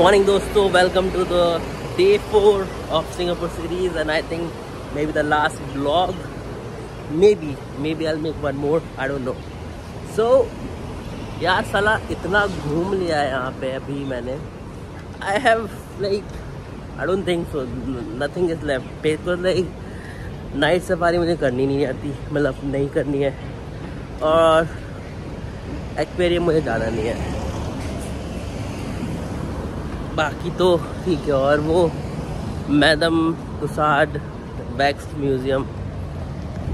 morning दोस्तों, welcome to the day 4 of Singapore series and I think maybe the last vlog. Maybe I'll make one more, I don't know. So यार साला इतना घूम लिया है यहाँ पे अभी मैंने. I have like I don't think so, nothing is left. Because like night safari मुझे करनी नहीं आती, मतलब नहीं करनी है, और एक्वेरियम मुझे जाना नहीं है. बाकी तो ठीक है. और वो मैडम तुसाड वैक्स म्यूज़ियम,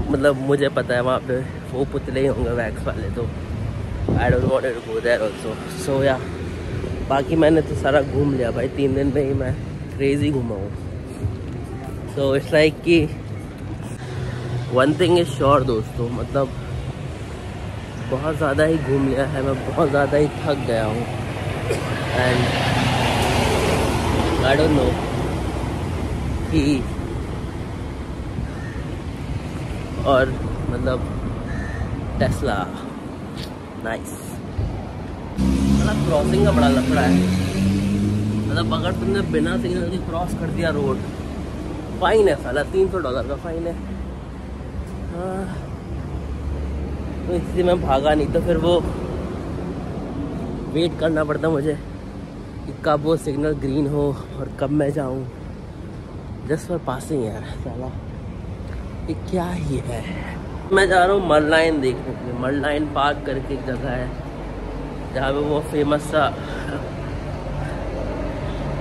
मतलब मुझे पता है वहाँ पे वो पुतले ही होंगे वैक्स वाले, तो I don't want to go there also. So या बाकी मैंने तो सारा घूम लिया भाई. 3 दिन में ही मैं क्रेज़ी घूमा हूँ. सो इट्स लाइक कि वन थिंग इज़ श्योर दोस्तों, मतलब बहुत ज़्यादा ही घूम लिया है मैं, बहुत ज़्यादा ही थक गया हूँ. एंड I don't know कि और मतलब टेस्ला नाइस. मतलब क्रॉसिंग का बड़ा लफड़ा है. मतलब अगर तुमने बिना सिग्नल के क्रॉस कर दिया रोड, फाइन है साला. $300 का फाइन है. हाँ, तो इसलिए मैं भागा नहीं, तो फिर वो वेट करना पड़ता मुझे कब वो सिग्नल ग्रीन हो और कब मैं जाऊं. जस्ट फॉर पासिंग यार साला, ये क्या ही है. मैं जा रहा हूँ मरलाइन देखने के लिए. मरलाइन पार्क करके एक जगह है जहाँ पे वो फेमस सा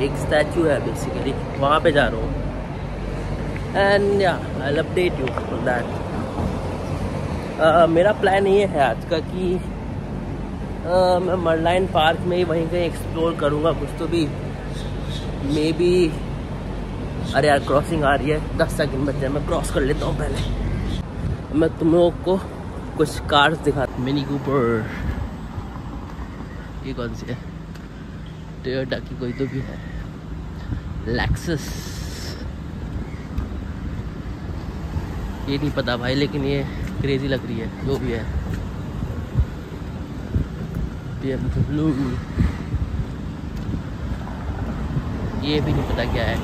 एक स्टैचू है बेसिकली, वहाँ पे जा रहा हूँ. एंड या I will update you on that. मेरा प्लान ये है आज का कि मैं मरलाइन पार्क में ही वहीं कहीं एक्सप्लोर करूँगा कुछ तो भी. मे बी अरे यार क्रॉसिंग आ रही है, 10 सेकंड बचे हैं, मैं क्रॉस कर लेता हूँ पहले. मैं तुम लोगों को कुछ कार्स दिखा. मिनी कूपर, ये कौन सी है? टोयोटा की कोई तो भी है. लेक्सस, ये नहीं पता भाई, लेकिन ये क्रेजी लग रही है जो भी है. BMW, ये भी नहीं पता क्या है.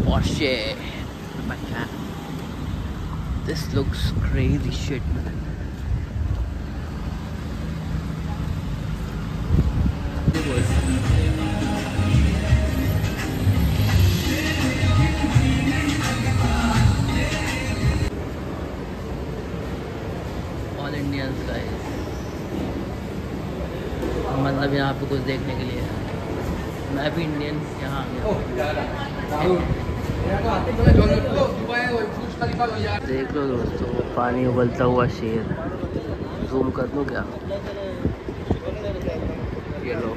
Porsche, this looks crazy shit man. All Indians guys, मतलब यहाँ पे कुछ देखने के लिए. मैं भी इंडियन यहाँ देख लो दोस्तों, वो पानी उबलता हुआ शेर. जूम कर दूँ क्या? ये लो,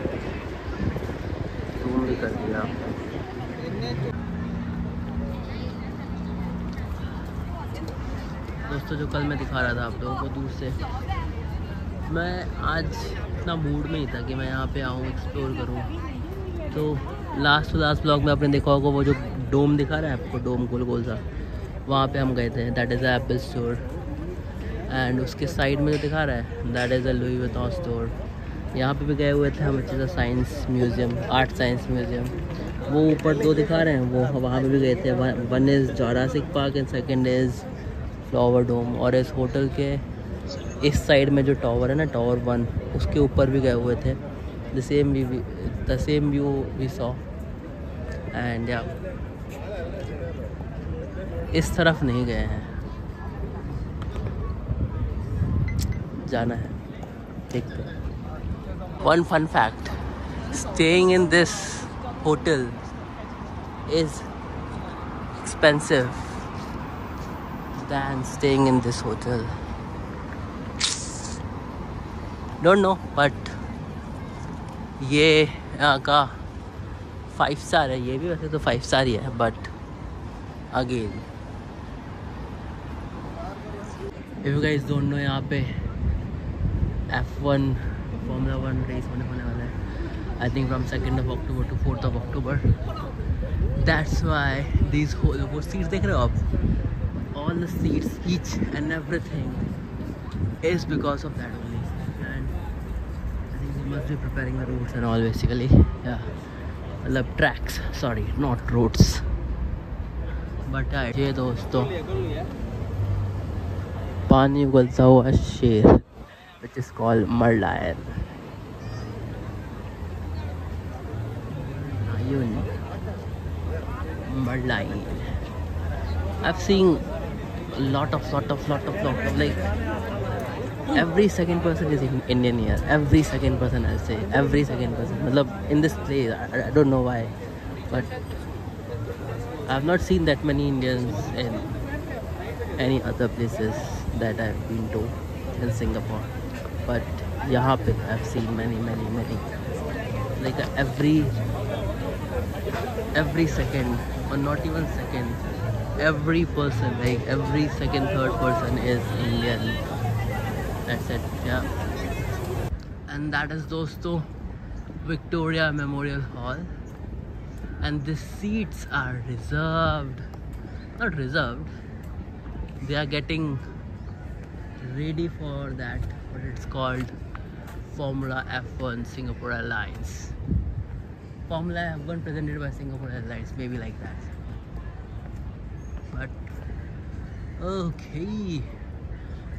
जूम भी कर दिया. दोस्तों जो कल मैं दिखा रहा था आप लोगों को दूर से, मैं आज इतना मूड में ही था कि मैं यहाँ पे आऊँ, एक्सप्लोर करूँ. तो लास्ट ब्लॉग में आपने देखा होगा वो जो डोम दिखा रहा है आपको, डोम गोल गोल सा, वहाँ पे हम गए थे. That is Apple store. And उसके साइड में जो दिखा रहा है that is a Louis Vuitton store. यहाँ पे भी गए हुए थे हम. अच्छे सा science museum, art science museum. वो ऊपर 2 दिखा रहे हैं, वो वहाँ पे भी गए थे. One is Jurassic Park and second is flower dome. और इस होटल के इस साइड में जो टावर है ना, टावर 1, उसके ऊपर भी गए हुए थे. The same view we saw. And या इस तरफ नहीं गए हैं, जाना है, देखते हैं. One fun fact, staying in this hotel is expensive than staying in this hotel. Don't know, but ये यहाँ का 5 स्टार है. ये भी वैसे तो 5 स्टार ही है, but again if you guys don't know, यहाँ पे F1 Formula 1 रेस होने वाला है. I think from 2nd of October to 4th of October. That's why these वो सीट्स देख रहे हो आप, all the seats, each and everything is because of that only. And I think must be preparing the routes and all basically. Yeah, मतलब tracks, sorry, not roads. But ये दोस्तों पानी उगलता हुआ शेर, which is called Merlion. Merlion. I've seen a lot of like every second person is Indian here. Every second person, I'll say. Every second person. मतलब in this place, I don't know why, but I've not seen that many Indians in any other places that I've been to in Singapore. But यहाँ पे I've seen many. Like every second, or not even second, every person, like every second, third person is Indian. That's it. Yeah. And that is dosto Victoria Memorial Hall, and the seats are reserved. Not reserved, they are getting ready for that, what it's called, Formula F1 Singapore Airlines. Formula F1 presented by Singapore Airlines, maybe like that. But okay,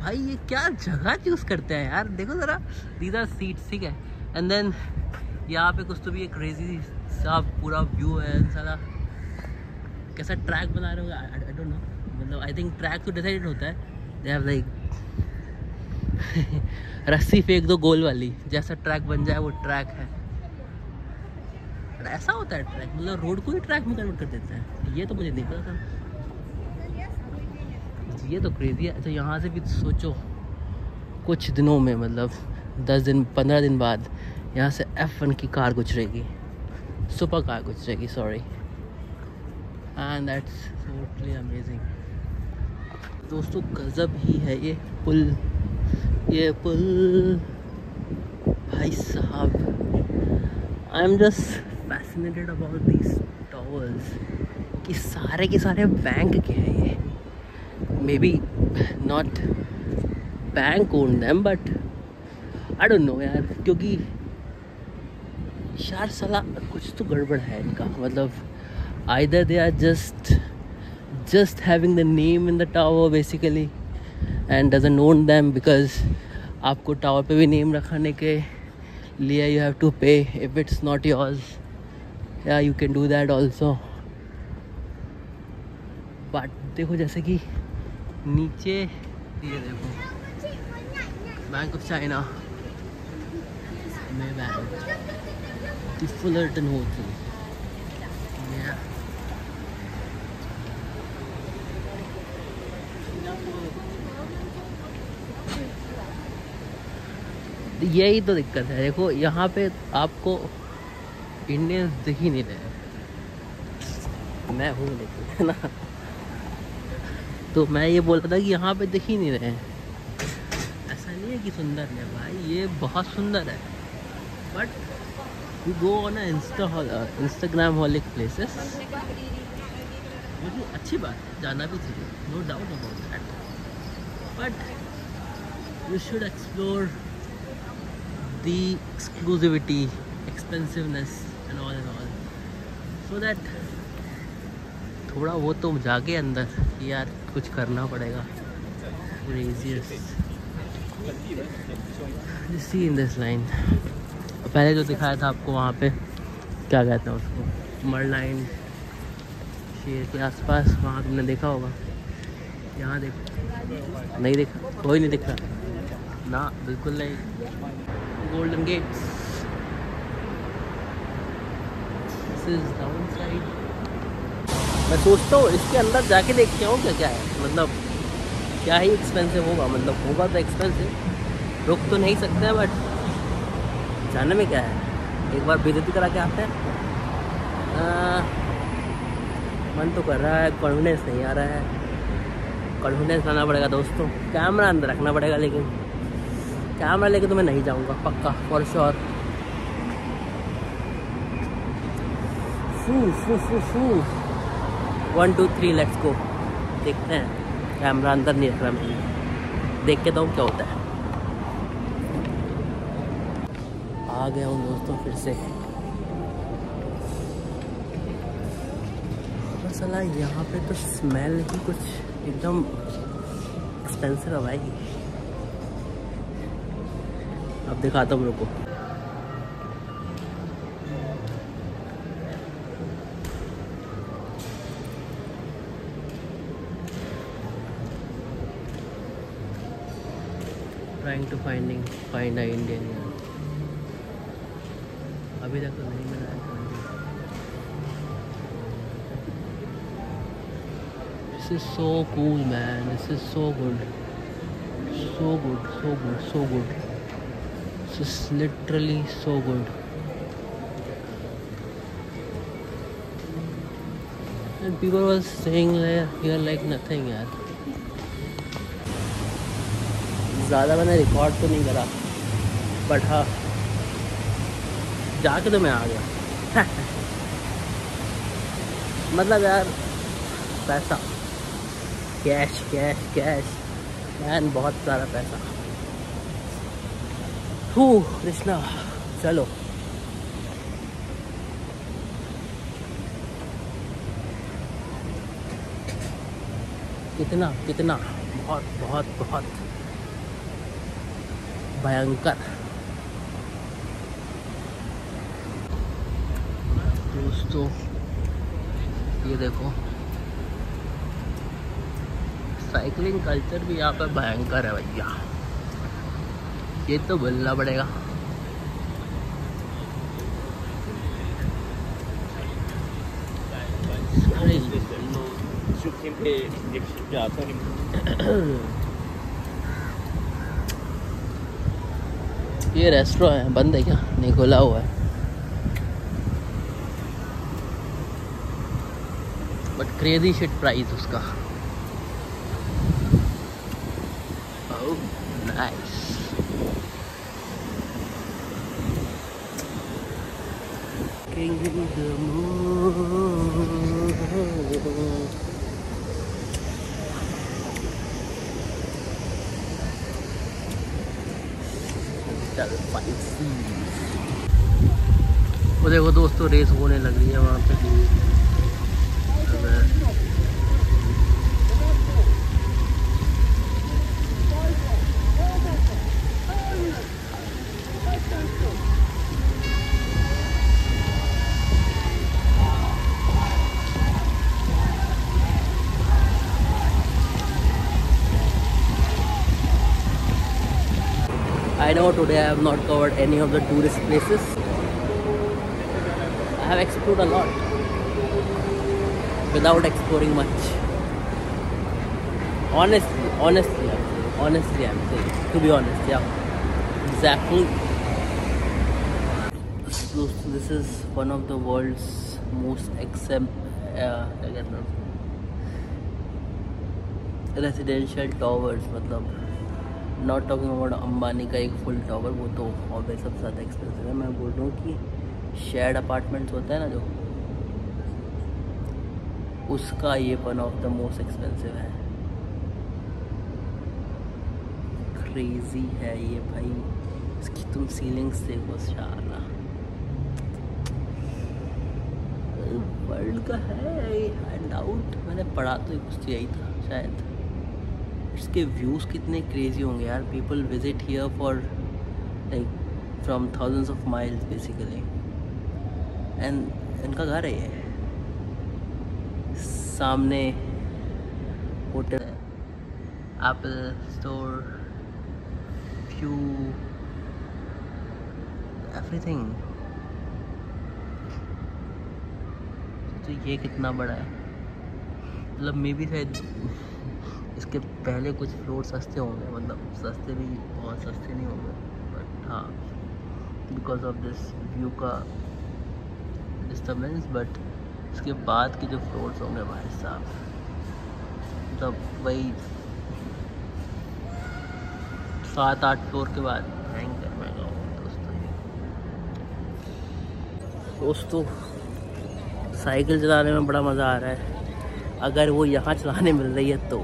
भाई ये क्या जगह choose करते हैं यार, देखो जरा, these are seats, ठीक है. एंड देन यहाँ पे कुछ तो भी एक क्रेजी सा पूरा व्यू है, साला कैसा ट्रैक बना रहे होगा, आई डोंट नो. मतलब आई थिंक ट्रैक तो डिसाइडेड होता है, दे हैव लाइक रस्सी फेंक दो गोल वाली, जैसा ट्रैक बन जाए वो ट्रैक है. ऐसा होता है ट्रैक, मतलब रोड को ही ट्रैक में कन्वर्ट कर देते हैं. ये तो मुझे नहीं पता था, ये तो क्रेजी है. तो यहाँ से भी सोचो कुछ दिनों में, मतलब 10 दिन 15 दिन बाद यहाँ से F1 की कार गुजरेगी, सुपर कार गुजरेगी, sorry. And that's totally amazing दोस्तों. गजब ही है ये पुल भाई साहब. I am just fascinated about these towers कि सारे के सारे बैंक के हैं ये. May be not bank own them, but I don't know यार, क्योंकि यार साला कुछ तो गड़बड़ है इनका. मतलब either they are just having the name in the tower basically and doesn't own them, because आपको टावर पे भी नेम रखने के लिए you have to pay if it's not yours. Yeah, you can do that also. But देखो जैसे कि नीचे ये देखो बैंक ऑफ चाइना में बैंक द फुलरटन होटल. यही तो दिक्कत है. देखो यहाँ पे आपको इंडियंस दिख ही नहीं रहे. मैं हूँ लेकिन, है ना, तो मैं ये बोल रहा था कि यहाँ पे दिख ही नहीं रहे. ऐसा नहीं है कि सुंदर है भाई, ये बहुत सुंदर है. But you go on Instagram holic places, मुझे अच्छी बात है, जाना भी चाहिए, no doubt about that. But you should explore the exclusivity, expensiveness and all, so that थोड़ा वो तो जाके अंदर कि यार कुछ करना पड़ेगा. सी इन दिस लाइन, पहले जो दिखाया था आपको वहाँ पे, क्या कहते हैं उसको, मरलाइन शेर के आसपास, वहाँ तुमने देखा होगा. यहाँ देखो, नहीं देखा, कोई नहीं दिख रहा ना, बिल्कुल नहीं. Golden gates, this is down side. मैं सोचता हूँ इसके अंदर जाके देख के आऊँ क्या है, मतलब क्या ही एक्सपेंसिव होगा. मतलब होगा तो एक्सपेंसिव, रुक तो नहीं सकते हैं, बट जाने में क्या है, एक बार बेइज्जती करा के आते हैं. मन तो कर रहा है, कॉन्फिडेंस नहीं आ रहा है. कॉन्फिडेंस लाना पड़ेगा दोस्तों, कैमरा अंदर रखना पड़ेगा, लेकिन कैमरा लेके तो मैं नहीं जाऊंगा पक्का, फॉर श्योर. 1 2 3 let's go. देखते हैं, कैमरा अंदर नहीं रख रहा मैं, देख के तो क्या होता है. आ गया हूँ दोस्तों फिर से। साला यहाँ पे तो स्मेल ही कुछ एकदम एक्सपेंसिव है भाई। अब दिखाता हूँ रुको। Trying to find a Indian. अभी तक तो नहीं मिला है। This is so cool, man. This is so good. So good, so good, so good. This is literally so good. And people were saying here like nothing, यार। ज़्यादा मैंने record तो नहीं करा, बट हाँ जाके तो मैं आ गया। मतलब यार पैसा, कैश कैश कैश मैन, बहुत सारा पैसा। कृष्णा चलो। कितना कितना बहुत बहुत बहुत भयंकर। दोस्तों ये देखो, साइकिलिंग कल्चर भी यहाँ पर भयंकर है भैया। ये तो बोलना पड़ेगा। ये रेस्टोरेंट है, बंद है क्या? नहीं, खुला हुआ है, बट क्रेजी शिट प्राइस उसका। Oh nice. King in the moon। वो देखो दोस्तों, रेस होने लग रही है वहाँ पे। I know today I have not covered any of the tourist places. I have explored a lot without exploring much. Honestly, I'm saying, to be honest, yeah, exactly. So this is one of the world's most residential towers, मतलब not talking about Ambani का एक full tower, वो तो obvious सबसे ज़्यादा expensive है। मैं बोल रहा हूँ कि शेयर्ड अपार्टमेंट्स होता है ना जो, उसका ये one of the most expensive है। क्रेजी है ये भाई। इसकी तुम सीलिंग्स देखो, शाला वर्ल्ड का है। आई डाउट, मैंने पढ़ा तो कुछ यही था शायद। इसके व्यूज़ कितने क्रेजी होंगे यार। People visit here for like from thousands of miles basically. And इनका घर है ये, सामने होटल है, एप्पल स्टोर, व्यू, एवरीथिंग। तो ये कितना बड़ा है, मतलब मे बी शायद इसके पहले कुछ फ्लोर सस्ते होंगे, मतलब सस्ते भी बहुत सस्ते नहीं होंगे, बट हाँ बिकॉज ऑफ दिस व्यू का डिस्टर्बेंस। बट इसके बाद के जो फ्लोर्स होंगे भाई साहब, मतलब वही 7-8 फ्लोर के बाद भयंकर महंगा होगा दोस्तों। साइकिल चलाने में बड़ा मज़ा आ रहा है, अगर वो यहाँ चलाने मिल रही है तो।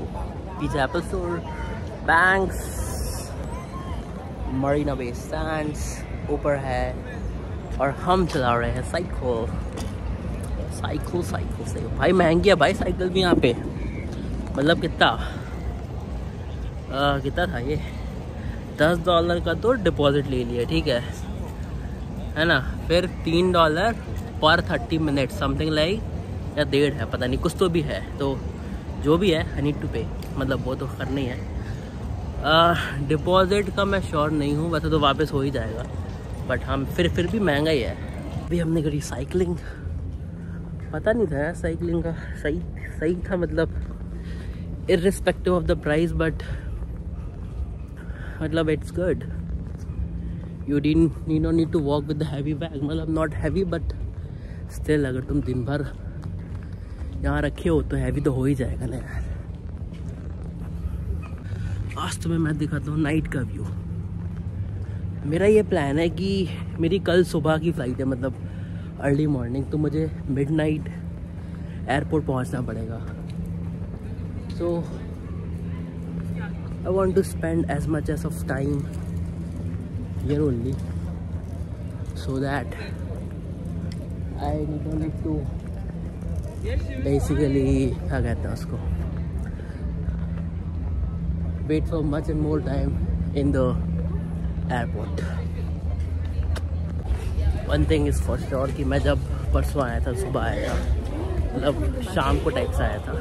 पीछे Apple store, banks, Marina Bay Sands, ऊपर है और हम चला रहे हैं साइकिल से। भाई महंगी है भाई साइकिल भी यहाँ पे, मतलब कितना था ये, $10 का तो डिपॉजिट ले लिया, ठीक है ना। फिर $3 पर 30 मिनट समथिंग लाइक, या 1.5 है, पता नहीं कुछ तो भी है। तो जो भी है आई नीड टू पे, मतलब वो तो करना ही है। डिपॉजिट का मैं श्योर नहीं हूँ, वैसे तो वापस हो ही जाएगा, बट हम फिर भी महंगा ही है। अभी हमने करी साइकिलिंग, पता नहीं था यार साइकिलिंग का सही था, मतलब irrespective of the price, but मतलब it's good. You don't need to walk with the heavy bag, मतलब नॉट हैवी बट स्टिल अगर तुम दिन भर यहाँ रखे हो तो हैवी तो हो ही जाएगा ना यार। आज तुम्हें मैं दिखाता हूँ नाइट का व्यू। मेरा ये प्लान है कि मेरी कल सुबह की फ़्लाइट है, मतलब अर्ली मॉर्निंग, तो मुझे मिडनाइट एयरपोर्ट पहुँचना पड़ेगा। So I want to spend as much as of time here only, so that I don't need to basically, क्या कहते हैं उसको, wait for much and more time in the airport. One thing is for sure कि मैं जब परसों आया था, सुबह आया था, मतलब शाम को टाइप से आया था,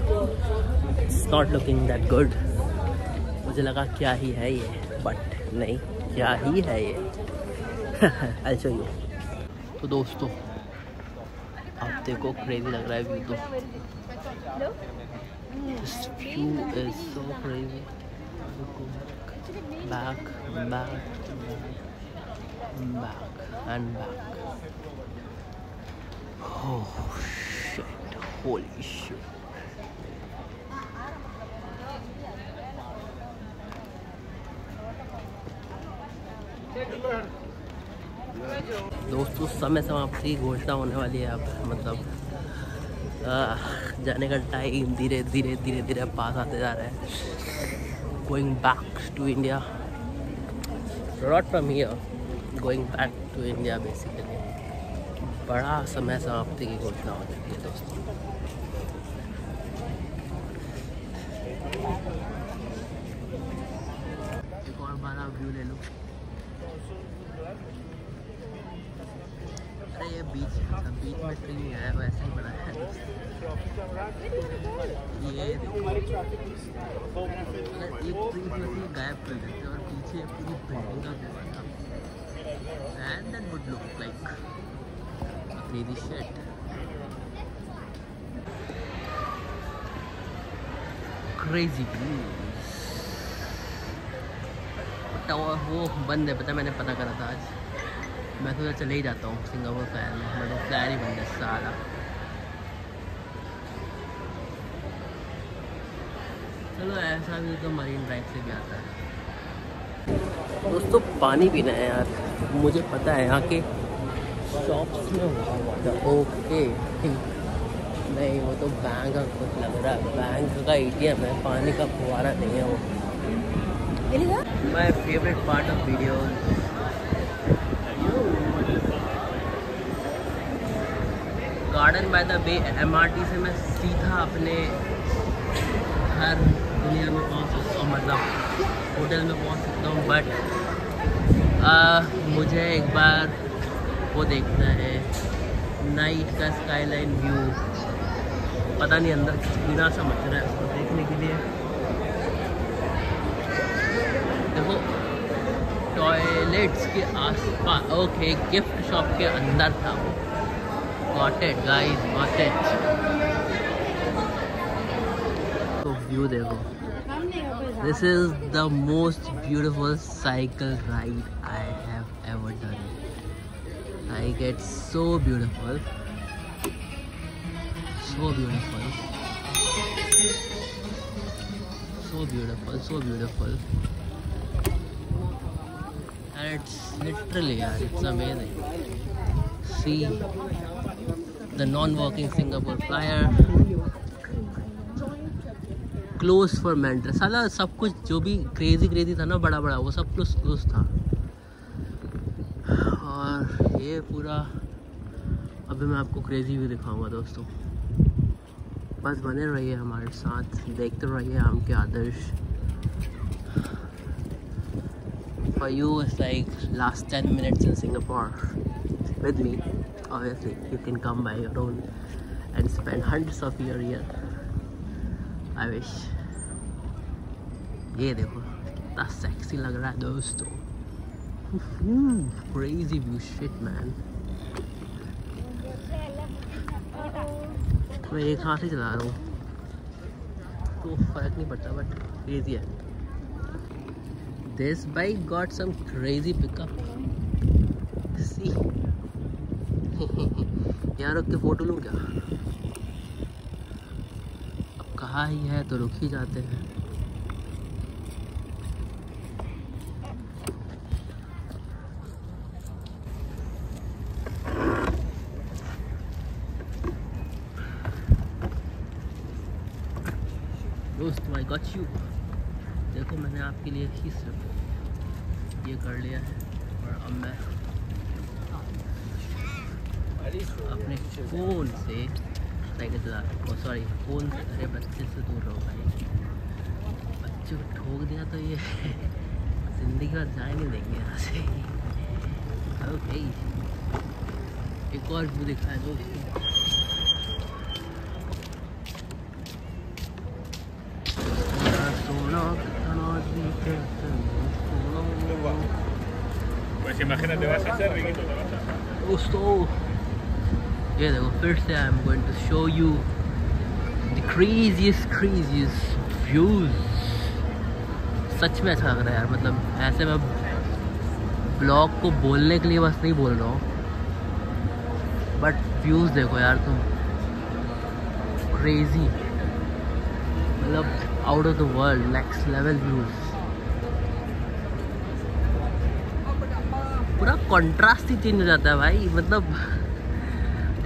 it's not looking that good. मुझे लगा क्या ही है ये, बट नहीं, क्या ही है ये। I show you. तो दोस्तों आप देखो, क्रेजी लग रहा है व्यू, तो this view is so crazy. Back and back. Oh shit, holy shit. दोस्तों समय समाप्ति घोषणा होने वाली है अब, मतलब जाने का टाइम धीरे धीरे पास आते जा रहा है। Going back to India, not from here, going back to India basically. बड़ा समय समाप्ति की घोषणा हो चुकी है दोस्तों। एक और बार आप व्यू ले लो। अरे ये बीच में ट्री है, वैसे ही बना है। ये देखो, एक ट्री से गायब कर देते और पीछे पूरी बिल्डिंग का व्यू आता, and that would look like crazy shit. Crazy tower वो बंद है, पता, मैंने पता करा था आज। मैं तो चले ही जाता हूँ सिंगापुर फ्लायर में, मैं तो फ्लायर ही बंद है सारा। चलो ऐसा भी तो मरीन ड्राइव से भी आता है। दोस्तों पानी पीना है यार, मुझे पता है यहाँ के शॉप्स में हुआ। ओके नहीं, वो तो बैंक का कुछ लग रहा है, बैंक का ATM है, पानी का फुहारा नहीं है वो। My favourite part of video, garden by the bay MRT से मैं सीधा अपने हर दुनिया में पहुंच सकता हूँ, मतलब होटल में पहुंच सकता हूँ। बट मुझे एक बार वो देखना है, नाइट का स्काईलाइन व्यू। पता नहीं अंदर कीड़ा सा मच रहा है, उसको देखने के लिए। देखो टॉयलेट्स के आसपास, ओके गिफ्ट शॉप के अंदर था वो। Got it guys, got it. तो व्यू देखो, this is the most beautiful cycle ride I have ever done. Like it's so beautiful, so beautiful, so beautiful, so beautiful, and it's literally, yeah, it's amazing. See the non-working Singapore flyer, closed for maintenance। साला सब कुछ जो भी crazy था ना, बड़ा वो सब कुछ क्लोज था। और ये ये पूरा, अभी मैं आपको क्रेजी व्यू दिखाऊंगा दोस्तों। बस बने रहिए हमारे साथ, देखते रहिए हम के आदर्श। For you it's like last 10 minutes in Singapore with me. Obviously you can come by your own and spend hundreds of years here. I wish. ये देखो कितना सेक्सी लग रहा है दोस्तों। Crazy view shit man। मैं एक हाथ ही चला रहा हूँ तो फर्क नहीं पड़ता, बट क्रेजी है। This bike got some crazy pickup। See? यहाँ रुक के फोटो लूँ क्या? अब कहाँ ही है तो रुक ही जाते हैं। दोस्तों I got you। देखो मैंने आपके लिए ही सिर्फ ये कर लिया है और अब मैं अपने फ़ोन से साइकिल चला रहा हूँ। सॉरी, फ़ोन से, अरे बच्चे से दूर रहो भाई। बच्चे को ठोक दिया तो ये ज़िंदगी भर जाए नहीं देंगे यहाँ से। ओके, एक और व्यू दिखाया दोस्तों। दोस्तों ये देखो फिर से I am going to show you the craziest views. सच में अच्छा लग रहा है यार, मतलब ऐसे मैं ब्लॉग को बोलने के लिए बस नहीं बोल रहा हूँ, बट व्यूज देखो यार तुम, क्रेजी, मतलब out of the world, next level views. पूरा कंट्रास्ट ही चेंज हो जाता है भाई। मतलब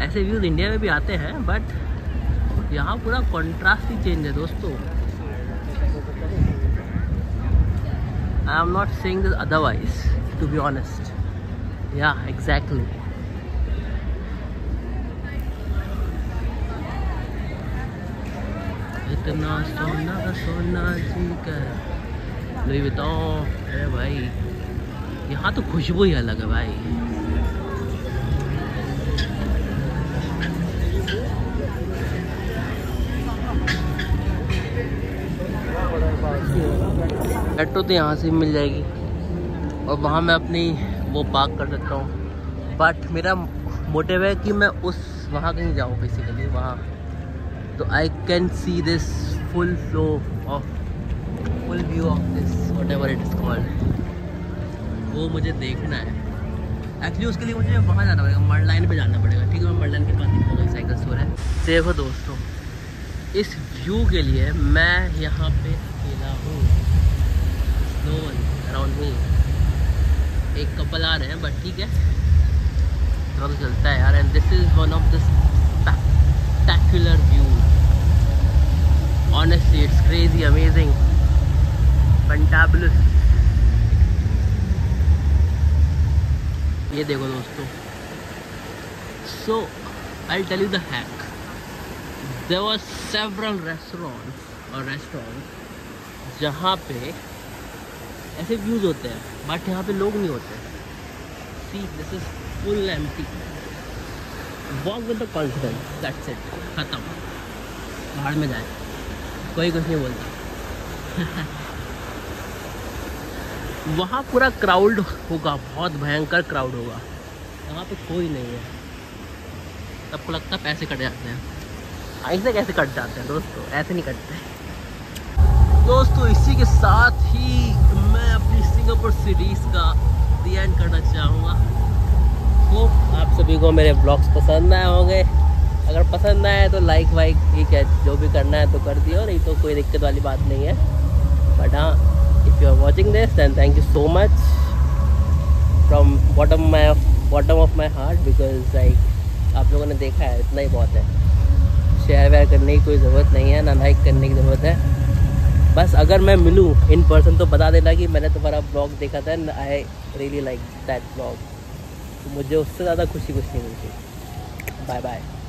ऐसे व्यूज इंडिया में भी आते हैं, बट यहाँ पूरा कंट्रास्ट ही चेंज है दोस्तों। I am not saying this otherwise, to be honest. Yeah exactly. इतना सोना सोना जी का लुई विटॉन। अरे भाई यहाँ तो खुशबू ही अलग है भाई। मेट्रो तो यहाँ से मिल जाएगी और वहाँ मैं अपनी वो पार्क कर सकता हूँ, बट मेरा मोटिव है कि मैं उस वहाँ कहीं जाऊँ बेसिकली वहाँ, तो I can see this full flow of, full view of this whatever it is called, वो मुझे देखना है। एक्चुअली उसके लिए मुझे वहाँ जाना पड़ेगा, मर्ड लाइन पे जाना पड़ेगा। ठीक है, मैं मर्ड लाइन के पास दिखाऊंगा साइकिल स्टोर है। देखो दोस्तों, इस व्यू के लिए मैं यहाँ पे अकेला हूँ, नो वन अराउंड मी। एक कपल आ रहे हैं बट ठीक है, थोड़ा तो चलता है यार। And this is one of the spectacular view, honestly it's crazy, amazing, fantabulous. ये देखो दोस्तों, so I tell you the hack. There were several restaurants जहाँ पे ऐसे व्यूज होते हैं, बट यहाँ पे लोग नहीं होते। See this is full empty. Walk with the confidence, that's it, खत्म। बाहर में जाए, कोई कुछ नहीं बोलता। वहाँ पूरा क्राउड होगा, बहुत भयंकर क्राउड होगा। यहाँ पे कोई नहीं है। सबको लगता है पैसे कट जाते हैं। ऐसे कैसे कट जाते हैं दोस्तों? ऐसे नहीं कटते दोस्तों। इसी के साथ ही मैं अपनी सिंगापुर सीरीज़ का दी एंड करना चाहूँगा। होप आप सभी को मेरे ब्लॉग्स पसंद आए होंगे। अगर पसंद आए तो लाइक वाइक ठीक है, जो भी करना है तो कर दियो, नहीं तो कोई दिक्कत वाली बात नहीं है। बट हाँ, if you are watching this then thank you so much from bottom of my heart, because like आप लोगों ने देखा है, इतना ही बहुत है। शेयर वेयर करने की कोई ज़रूरत नहीं है, ना लाइक करने की ज़रूरत है। बस अगर मैं मिलूँ इन पर्सन तो बता देना कि मैंने तुम्हारा ब्लॉग देखा था, I really like that blog. तो मुझे उससे ज़्यादा खुशी कुछ नहीं मिलती। Bye bye.